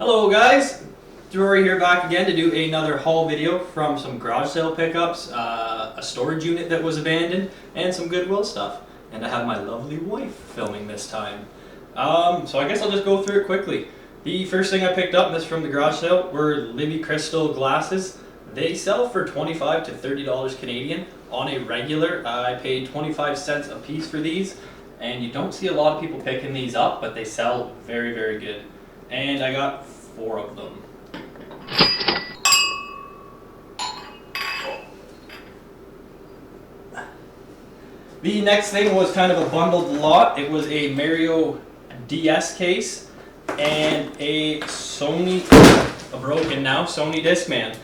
Hello guys, Rory here back again to do another haul video from some garage sale pickups, a storage unit that was abandoned, and some Goodwill stuff. And I have my lovely wife filming this time. So I guess I'll just go through it quickly. The first thing I picked up, this from the garage sale, were Libby Crystal glasses. They sell for $25 to $30 Canadian. On a regular, I paid 25 cents a piece for these. And you don't see a lot of people picking these up, but they sell very, very good. And I got 4 of them. The next thing was kind of a bundled lot. It was a Mario DS case and a broken now, Sony Discman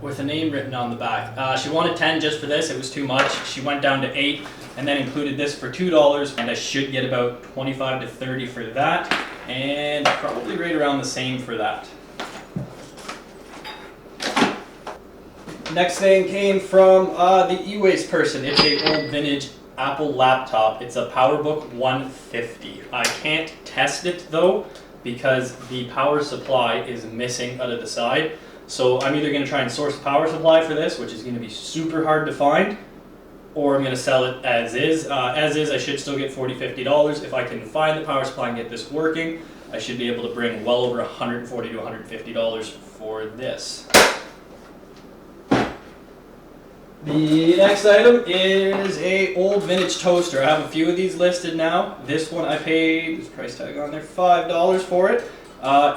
with a name written on the back. She wanted 10 just for this, it was too much. She went down to 8 and then included this for $2, and I should get about 25 to 30 for that, and probably right around the same for that. Next thing came from the ewaste person. It's a old vintage Apple laptop. It's a PowerBook 150. I can't test it though because the power supply is missing out of the side. So I'm either going to try and source the power supply for this, which is going to be super hard to find, or I'm going to sell it as is. As is, I should still get $40, $50. If I can find the power supply and get this working, I should be able to bring well over $140 to $150 for this. The next item is a old vintage toaster. I have a few of these listed now. This one I paid, there's a price tag on there, $5 for it.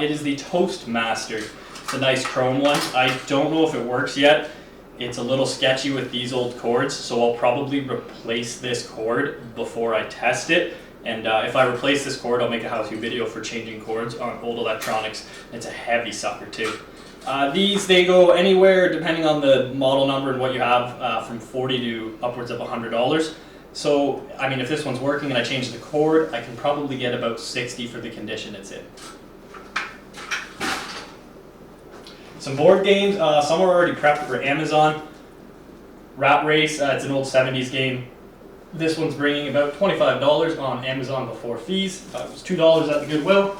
It is the Toastmaster. It's a nice chrome one. I don't know if it works yet. It's a little sketchy with these old cords, so I'll probably replace this cord before I test it. And if I replace this cord, I'll make a how-to video for changing cords on old electronics. It's a heavy sucker too. These, they go anywhere, depending on the model number and what you have, from $40 to upwards of $100. So, I mean, if this one's working and I change the cord, I can probably get about $60 for the condition it's in. Some board games, some are already prepped for Amazon. Rat Race, it's an old 70s game. This one's bringing about $25 on Amazon before fees. It was $2 at the Goodwill.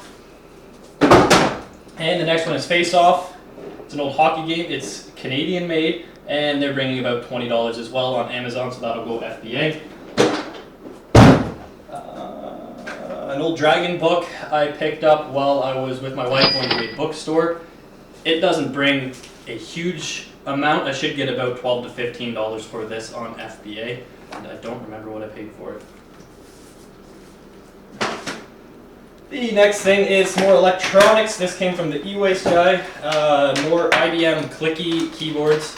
And the next one is Face Off. It's an old hockey game. It's Canadian made, and they're bringing about $20 as well on Amazon, so that'll go FBA. An old dragon book I picked up while I was with my wife going to a bookstore. It doesn't bring a huge amount. I should get about $12 to $15 for this on FBA, and I don't remember what I paid for it. The next thing is more electronics. This came from the ewaste guy. More IBM clicky keyboards.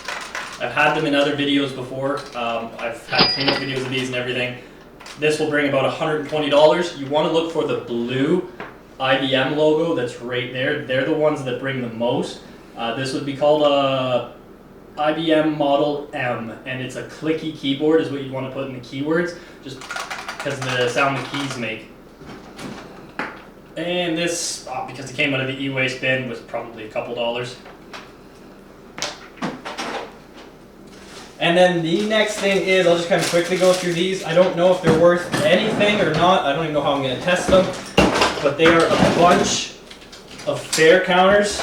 I've had them in other videos before. I've had cleanup videos of these and everything. This will bring about $120. You want to look for the blue IBM logo that's right there. They're the ones that bring the most. This would be called a IBM Model M, and it's a clicky keyboard is what you'd want to put in the keywords, just because of the sound the keys make. And this, because it came out of the e-waste bin, was probably a couple dollars. And then the next thing is, I'll just kind of quickly go through these. I don't know if they're worth anything or not. I don't even know how I'm going to test them. But they are a bunch of fare counters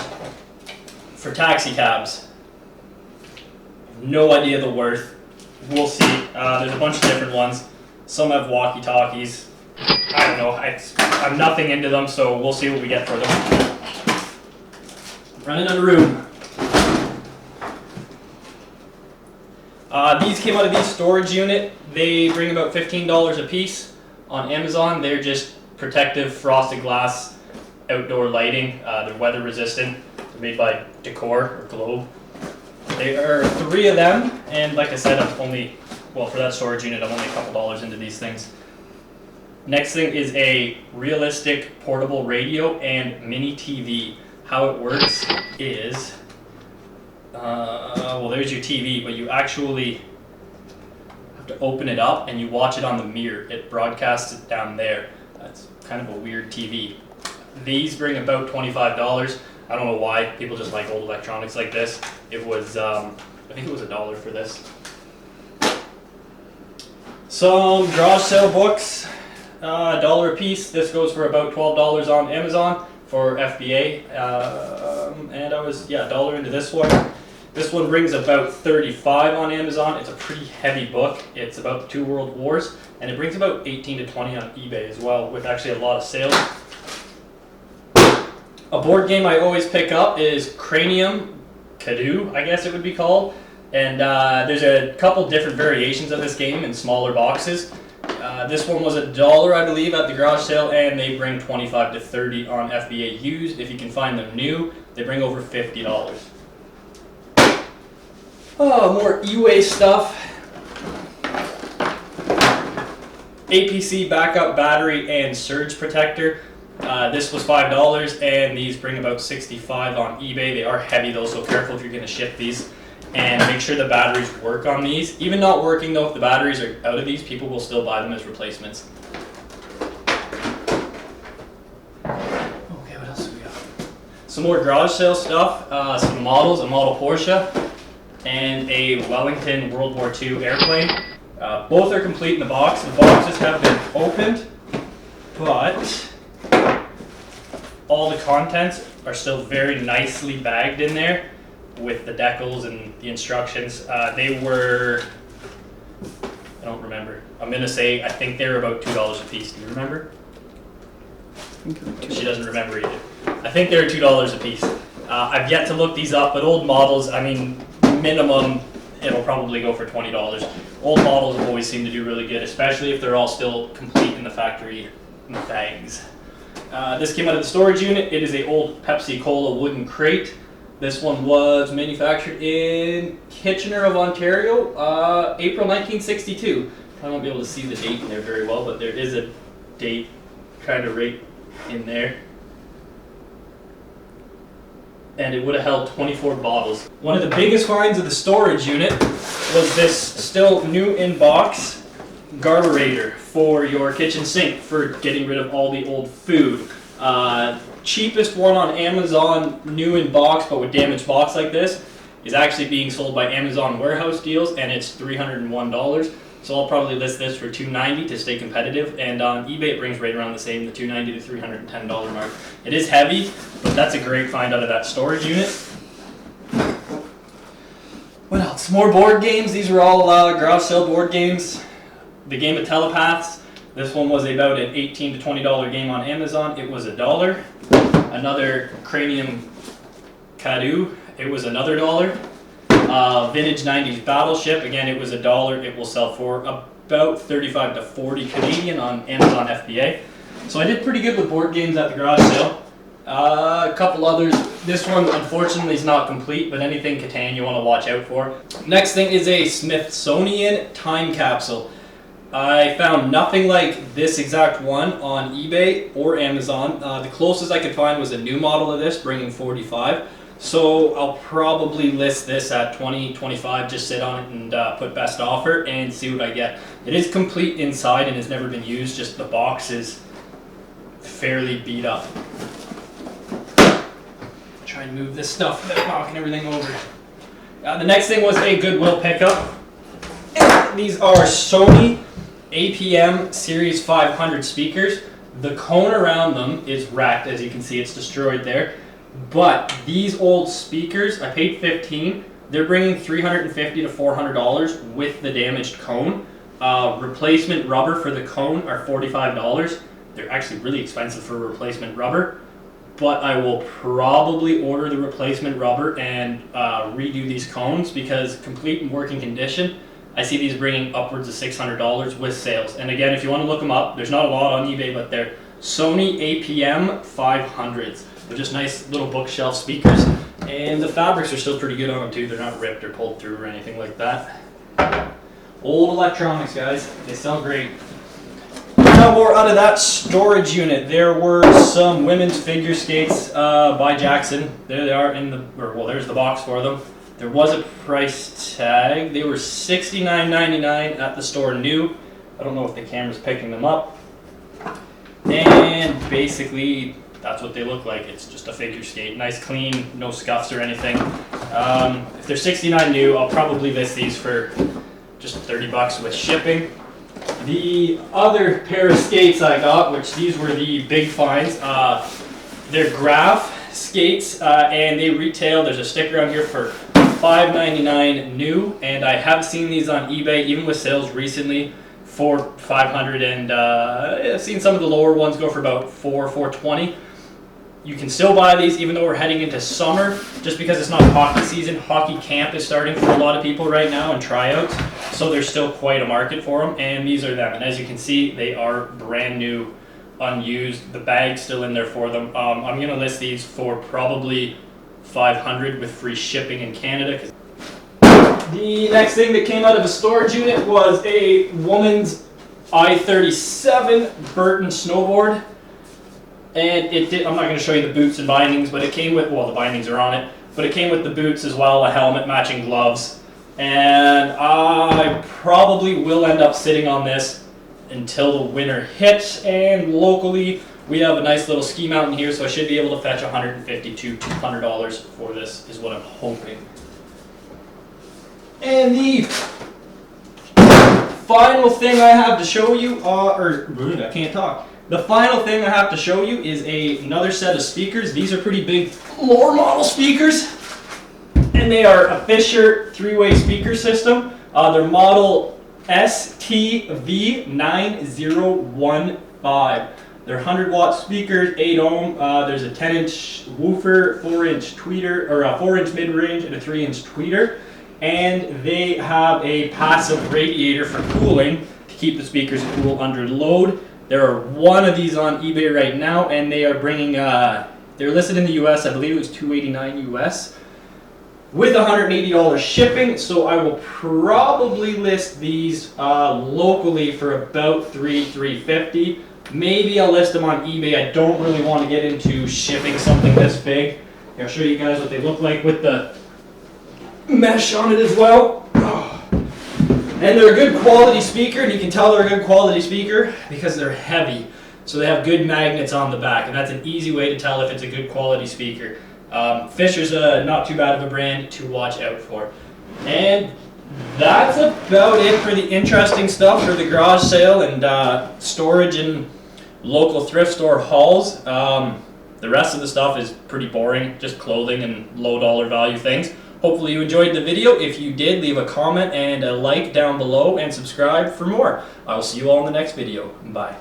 for taxi cabs. No idea the worth. We'll see. There's a bunch of different ones. Some have walkie-talkies. I don't know. I'm nothing into them, so we'll see what we get for them. Running out of room. These came out of the storage unit. They bring about $15 a piece on Amazon. They're just protective frosted glass outdoor lighting. They're weather resistant. They're made by Decor or Globe. There are 3 of them, and like I said, I'm only, well, for that storage unit, I'm only a couple dollars into these things. Next thing is a realistic portable radio and mini TV. How it works is, well, there's your TV, but you actually have to open it up and you watch it on the mirror. It broadcasts it down there. That's kind of a weird TV. These bring about $25. I don't know why people just like old electronics like this. It was, I think it was $1 for this. Some garage sale books. $1 a piece. This goes for about $12 on Amazon for FBA. And I was, $1 into this one. This one brings about $35 on Amazon. It's a pretty heavy book. It's about the 2 world wars, and it brings about 18 to 20 on eBay as well, with actually a lot of sales. A board game I always pick up is Cranium Cadu, I guess it would be called. And there's a couple different variations of this game in smaller boxes. This one was $1, I believe, at the garage sale, and they bring 25 to 30 on FBA used. If you can find them new, they bring over $50. Oh, more e-waste stuff. APC backup battery and surge protector. This was $5, and these bring about $65 on eBay. They are heavy though, so careful if you're going to ship these. And make sure the batteries work on these. Even not working though, if the batteries are out of these, people will still buy them as replacements. Okay, what else do we got? Some more garage sale stuff. Some models, a model Porsche and a Wellington World War II airplane. Both are complete in the box. The boxes have been opened, but all the contents are still very nicely bagged in there with the decals and the instructions. They were, I don't remember. I'm gonna say, I think they were about $2 a piece. Do you remember? She doesn't remember either. I think they were $2 a piece. I've yet to look these up, but old models, I mean, minimum, it'll probably go for $20. Old models always seem to do really good, especially if they're all still complete in the factory bags. This came out of the storage unit. It is a old Pepsi Cola wooden crate. This one was manufactured in Kitchener of Ontario, April 1962. I won't be able to see the date in there very well, but there is a date kind of right in there. And it would have held 24 bottles. One of the biggest finds of the storage unit was this still new in box garburator for your kitchen sink for getting rid of all the old food. Cheapest one on Amazon, new in box but with damaged box like this, is actually being sold by Amazon warehouse deals, and it's $301. So I'll probably list this for $290 to stay competitive, and on eBay it brings right around the same, the $290 to $310 mark. It is heavy, but that's a great find out of that storage unit. What else? More board games. These are all garage sale board games. The game of Telepaths. This one was about an $18 to $20 game on Amazon. It was $1. Another Cranium Cadu. It was another $1. Vintage 90s Battleship. Again, it was $1. It will sell for about 35 to 40 Canadian on Amazon FBA. So I did pretty good with board games at the garage sale. A couple others. This one, unfortunately, is not complete, but anything Catan you want to watch out for. Next thing is a Smithsonian time capsule. I found nothing like this exact one on eBay or Amazon. The closest I could find was a new model of this, bringing 45. So I'll probably list this at 20, 25, just sit on it and put best offer and see what I get. It is complete inside and has never been used, just the box is fairly beat up. Try and move this stuff without knocking everything over. The next thing was a Goodwill pickup. These are Sony APM Series 500 speakers. The cone around them is wrecked, as you can see, it's destroyed there. But these old speakers, I paid $15. They're bringing $350 to $400 with the damaged cone. Replacement rubber for the cone are $45. They're actually really expensive for replacement rubber, but I will probably order the replacement rubber and redo these cones, because complete and working condition, I see these bringing upwards of $600 with sales. And again, if you want to look them up, there's not a lot on eBay, but they're Sony APM 500s. They're just nice little bookshelf speakers, and the fabrics are still pretty good on them too. They're not ripped or pulled through or anything like that. Old electronics, guys. They sell great. Now more out of that storage unit. There were some women's figure skates by Jackson. There they are in the, well, there's the box for them. There was a price tag. They were $69.99 at the store new. I don't know if the camera's picking them up. And basically, that's what they look like. It's just a figure skate. Nice, clean, no scuffs or anything. If they're $69 new, I'll probably list these for just $30 with shipping. The other pair of skates I got, which these were the big finds, they're Graph skates, and they retail, there's a sticker on here for $5.99 new, and I have seen these on eBay, even with sales recently, for $500, and I've seen some of the lower ones go for about $420. You can still buy these even though we're heading into summer, just because it's not hockey season. Hockey camp is starting for a lot of people right now and tryouts, so there's still quite a market for them, and these are them. And as you can see, they are brand new, unused. The bag's still in there for them. I'm going to list these for probably $500 with free shipping in Canada. The next thing that came out of a storage unit was a woman's I-37 Burton snowboard. And it did, I'm not going to show you the boots and bindings, but it came with, well, the bindings are on it, but it came with the boots as well, a helmet, matching gloves. And I probably will end up sitting on this until the winter hits. And locally, we have a nice little ski mountain here, so I should be able to fetch $150 to $200 for this, is what I'm hoping. And the final thing I have to show you, I can't talk. The final thing I have to show you is another set of speakers. These are pretty big floor model speakers, and they are a Fisher three-way speaker system. They're model STV9015. They're 100-watt speakers, 8 ohm. There's a 10-inch woofer, 4-inch tweeter, or a 4-inch mid-range, and a 3-inch tweeter. And they have a passive radiator for cooling to keep the speakers cool under load. There are one of these on eBay right now, and they are bringing, they're listed in the US, I believe it was $289 US, with $180 shipping, so I will probably list these locally for about $350. Maybe I'll list them on eBay. I don't really want to get into shipping something this big. I'll show you guys what they look like with the mesh on it as well. And they're a good quality speaker, and you can tell they're a good quality speaker because they're heavy. So they have good magnets on the back, and that's an easy way to tell if it's a good quality speaker. Fisher's not too bad of a brand to watch out for. And that's about it for the interesting stuff for the garage sale and storage and local thrift store hauls. The rest of the stuff is pretty boring, just clothing and low dollar value things. Hopefully you enjoyed the video. If you did, leave a comment and a like down below and subscribe for more. I will see you all in the next video. Bye.